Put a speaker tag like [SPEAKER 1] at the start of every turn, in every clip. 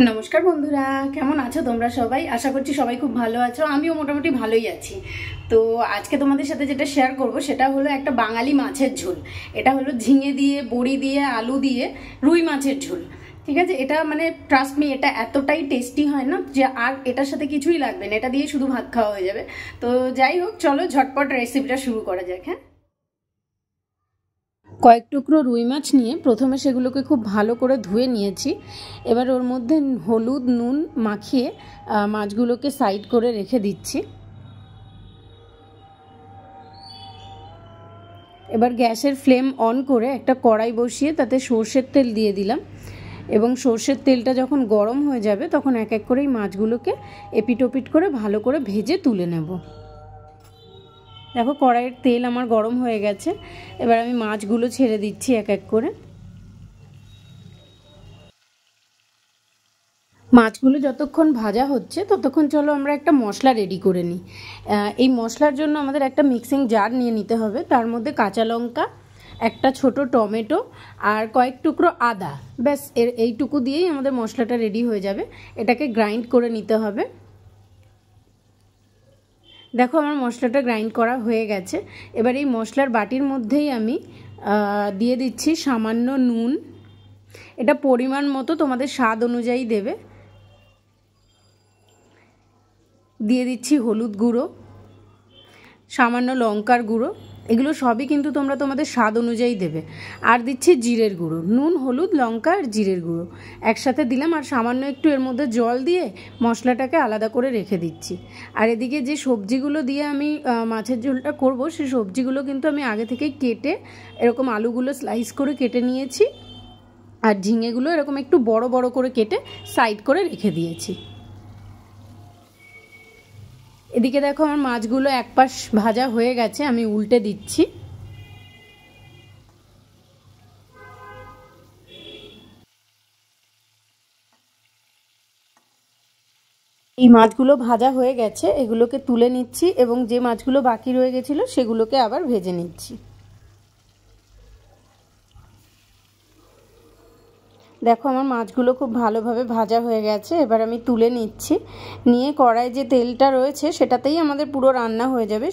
[SPEAKER 1] নমস্কার বন্ধুরা, কেমন আছো তোমরা সবাই? আশা করছি সবাই খুব ভালো আছো। আমিও মোটামুটি ভালোই আছি। তো আজকে তোমাদের সাথে যেটা শেয়ার করব সেটা হলো একটা বাঙালি মাছের ঝোল। এটা হলো ঝিঙে দিয়ে, বড়ি দিয়ে, আলু দিয়ে রুই মাছের ঝোল। ঠিক আছে, এটা মানে ট্রাস্ট মি, এটা এতটাই টেস্টি হয় না যে আর এটার সাথে কিছুই লাগবে না, এটা দিয়ে শুধু ভাত খাওয়া হয়ে যাবে। তো যাই হোক, চলো ঝটপট রেসিপিটা শুরু করা যাক। হ্যাঁ, কয়েক টুকরো রুই মাছ নিয়ে প্রথমে সেগুলোকে খুব ভালো করে ধুয়ে নিয়েছি। এবার ওর মধ্যে হলুদ নুন মাখিয়ে মাছগুলোকে সাইড করে রেখে দিচ্ছি। এবার গ্যাসের ফ্লেম অন করে একটা কড়াই বসিয়ে তাতে সর্ষের তেল দিয়ে দিলাম, এবং সর্ষের তেলটা যখন গরম হয়ে যাবে তখন এক এক করেই মাছগুলোকে এপিট ওপিট করে ভালো করে ভেজে তুলে নেব। দেখো কড়াইয়ের তেল আমার গরম হয়ে গেছে। এবার আমি মাছগুলো ছেড়ে দিচ্ছি এক এক করে। মাছগুলো যতক্ষণ ভাজা হচ্ছে ততক্ষণ চলো আমরা একটা মশলা রেডি করে নিই। এই মশলার জন্য আমাদের একটা মিক্সিং জার নিয়ে নিতে হবে। তার মধ্যে কাঁচা লঙ্কা, একটা ছোট টমেটো আর কয়েক টুকরো আদা, ব্যাস এইটুকু দিয়েই আমাদের মশলাটা রেডি হয়ে যাবে। এটাকে গ্রাইন্ড করে নিতে হবে। দেখো আমার মশলাটা গ্রাইন্ড করা হয়ে গেছে। এবার এই মশলার বাটির মধ্যেই আমি দিয়ে দিচ্ছি সামান্য নুন। এটা পরিমাণ মতো তোমাদের স্বাদ অনুযায়ী দেবে। দিয়ে দিচ্ছি হলুদ গুঁড়ো, সামান্য লঙ্কার গুঁড়ো, এগুলো সবই কিন্তু তোমরা তোমাদের স্বাদ অনুযায়ী দেবে। আর দিচ্ছি জিরের গুঁড়ো। নুন, হলুদ, লঙ্কা আর জিরের গুঁড়ো একসাথে দিলাম, আর সামান্য একটু এর মধ্যে জল দিয়ে মশলাটাকে আলাদা করে রেখে দিচ্ছি। আর এদিকে যে সবজিগুলো দিয়ে আমি মাছের ঝোলটা করব, সেই সবজিগুলো কিন্তু আমি আগে থেকেই কেটে এরকম আলুগুলো স্লাইস করে কেটে নিয়েছি, আর ঝিঙেগুলো এরকম একটু বড় বড় করে কেটে সাইড করে রেখে দিয়েছি। এদিকে দেখো আমার মাছগুলো এক পাশ ভাজা হয়ে গেছে, আমি উল্টে দিচ্ছি। এই মাছগুলো ভাজা হয়ে গেছে, এগুলোকে তুলে নিচ্ছি, এবং যে মাছগুলো বাকি রয়ে গেছিলো সেগুলোকে আবার ভেজে নিচ্ছি। দেখো আমার মাছগুলো খুব ভালোভাবে ভাজা হয়ে গেছে। এবার আমি তুলে নিচ্ছি, নিয়ে কড়াইয়ে যে তেলটা রয়েছে সেটাতেই আমাদের পুরো রান্না হয়ে যাবে।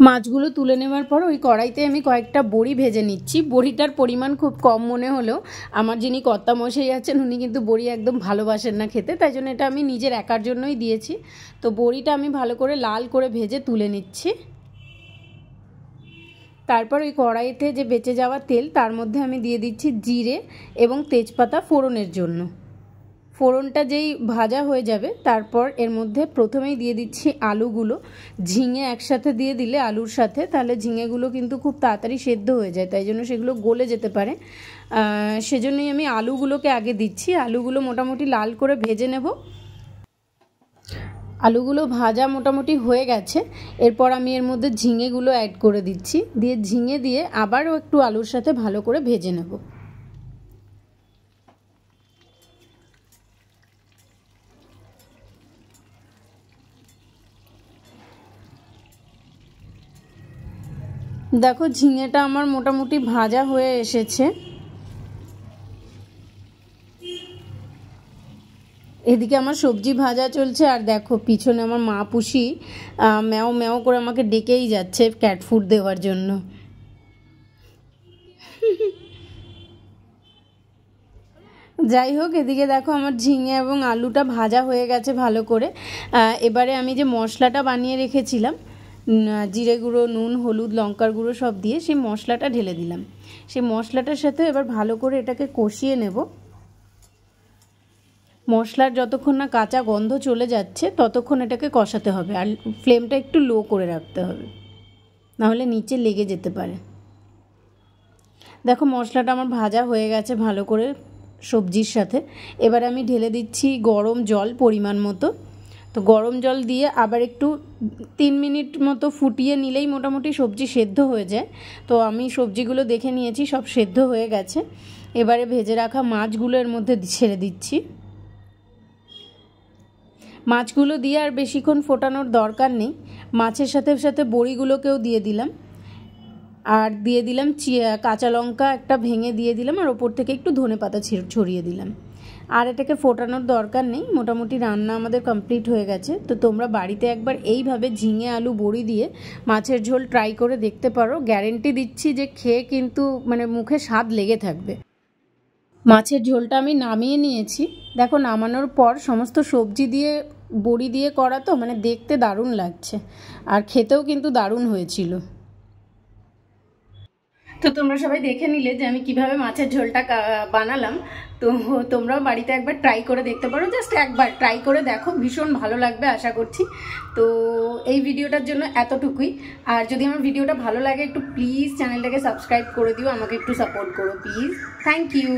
[SPEAKER 1] মাছগুলো তুলে নেওয়ার পর ওই কড়াইতে আমি কয়েকটা বড়ি ভেজে নিচ্ছি। বড়িটার পরিমাণ খুব কম মনে হলেও আমার যিনি কর্তামশাই আছেন উনি কিন্তু বড়ি একদম ভালোবাসেন না খেতে, তাই জন্য এটা আমি নিজের একার জন্যই দিয়েছি। তো বড়িটা আমি ভালো করে লাল করে ভেজে তুলে নিচ্ছি। তারপর ওই কড়াইতে যে বেঁচে যাওয়া তেল, তার মধ্যে আমি দিয়ে দিচ্ছি জিরে এবং তেজপাতা ফোড়নের জন্য। ফোড়নটা যেই ভাজা হয়ে যাবে তারপর এর মধ্যে প্রথমেই দিয়ে দিচ্ছি আলুগুলো। ঝিঙে একসাথে দিয়ে দিলে আলুর সাথে তাহলে ঝিঙেগুলো কিন্তু খুব তাড়াতাড়ি সেদ্ধ হয়ে যায়, তাই জন্য সেগুলো গলে যেতে পারে। সেজন্যই আমি আলুগুলোকে আগে দিচ্ছি। আলুগুলো মোটামুটি লাল করে ভেজে নেব। আলুগুলো ভাজা মোটামুটি হয়ে গেছে। এরপর আমি এর মধ্যে ঝিঙেগুলো অ্যাড করে দিচ্ছি, দিয়ে ঝিঙে দিয়ে আবারও একটু আলুর সাথে ভালো করে ভেজে নেব। দেখো ঝিঙেটা আমার মোটামুটি ভাজা হয়ে এসেছে। এদিকে আমার সবজি ভাজা চলছে, আর দেখো পিছনে আমার মা পুষি ম্যাও ম্যাও করে আমাকে ডেকেই যাচ্ছে ক্যাট ফুড দেওয়ার জন্য। যাই হোক, এদিকে দেখো আমার ঝিঙে এবং আলুটা ভাজা হয়ে গেছে ভালো করে। এবারে আমি যে মশলাটা বানিয়ে রেখেছিলাম, জিরে গুঁড়ো, নুন, হলুদ, লঙ্কার গুঁড়ো সব দিয়ে সেই মশলাটা ঢেলে দিলাম। সেই মশলাটার সাথে এবার ভালো করে এটাকে কষিয়ে নেব। মশলার যতক্ষণ না কাঁচা গন্ধ চলে যাচ্ছে ততক্ষণ এটাকে কষাতে হবে, আর ফ্লেমটা একটু লো করে রাখতে হবে, নাহলে নিচে লেগে যেতে পারে। দেখো মশলাটা আমার ভাজা হয়ে গেছে ভালো করে সবজির সাথে। এবার আমি ঢেলে দিচ্ছি গরম জল পরিমাণ মতো। তো গরম জল দিয়ে আবার একটু 3 মিনিট মতো ফুটিয়ে নিলেই মোটামুটি সবজি সেদ্ধ হয়ে যায়। তো আমি সবজিগুলো দেখে নিয়েছি, সব সেদ্ধ হয়ে গেছে। এবারে ভেজে রাখা মাছগুলো এর মধ্যে ছেড়ে দিচ্ছি। মাছগুলো দিয়ে আর বেশিক্ষণ ফোটানোর দরকার নেই। মাছের সাথে সাথে বড়িগুলোকেও দিয়ে দিলাম, আর দিয়ে দিলাম কাঁচা লঙ্কা একটা ভেঙে দিয়ে দিলাম, আর ওপর থেকে একটু ধনেপাতা ছড়িয়ে দিলাম। আর এটাকে ফোটানোর দরকার নেই, মোটামুটি রান্না আমাদের কমপ্লিট হয়ে গেছে। তো তোমরা বাড়িতে একবার এইভাবে ঝিঙে আলু বড়ি দিয়ে মাছের ঝোল ট্রাই করে দেখতে পারো। গ্যারেন্টি দিচ্ছি যে খেয়ে কিন্তু মানে মুখে স্বাদ লেগে থাকবে। মাছের ঝোলটা আমি নামিয়ে নিয়েছি। দেখো নামানোর পর সমস্ত সবজি দিয়ে বড়ি দিয়ে করা তো মানে দেখতে দারুণ লাগছে, আর খেতেও কিন্তু দারুণ হয়েছিল। তো তোমরা সবাই দেখে নিলে যে আমি কিভাবে মাছের ঝোলটা বানালাম। তো তোমরাও বাড়িতে একবার ট্রাই করে দেখতে পারো, জাস্ট একবার ট্রাই করে দেখো, ভীষণ ভালো লাগবে আশা করছি। তো এই ভিডিওটার জন্য এতটুকুই। আর যদি আমার ভিডিওটা ভালো লাগে একটু প্লিজ চ্যানেলটাকে সাবস্ক্রাইব করে দিও, আমাকে একটু সাপোর্ট করো প্লিজ। Thank you.